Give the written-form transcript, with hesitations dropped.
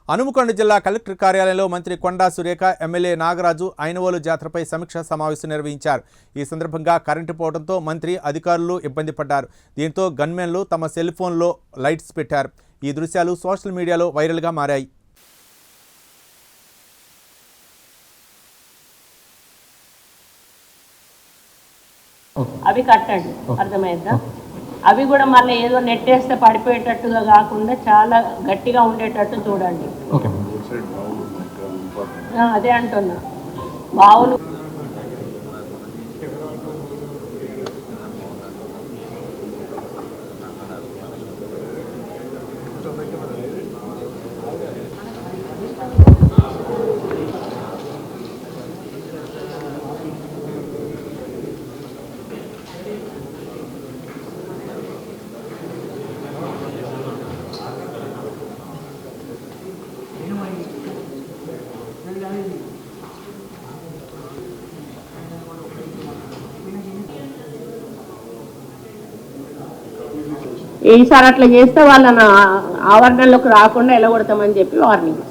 హనుమకొండ జిల్లా కలెక్టర్ కార్యాలయంలో మంత్రి కొండా సురేఖ, ఎమ్మెల్యే నాగరాజు ఐనవోలు జాతరపై సమీక్షా సమావేశం నిర్వహించారు. ఈ సందర్భంగా కరెంటు పోవడంతో మంత్రి, అధికారులు ఇబ్బంది పడ్డారు. దీంతో గన్మెన్లు తమ సెల్ ఫోన్లో లైట్స్ పెట్టారు. ఈ దృశ్యాలు సోషల్ మీడియాలో వైరల్గా మారాయి. అవి కట్టండి, అర్థమైందా? అవి కూడా మళ్ళీ ఏదో నెట్టేస్తే పడిపోయేటట్టుగా కాకుండా చాలా గట్టిగా ఉండేటట్టు చూడండి. అదే అంటున్నా, బావులు ఈసారి అట్లా చేస్తే వాళ్ళని ఆవరణలోకి రాకుండా ఎలగొడతామని చెప్పి వార్నింగ్.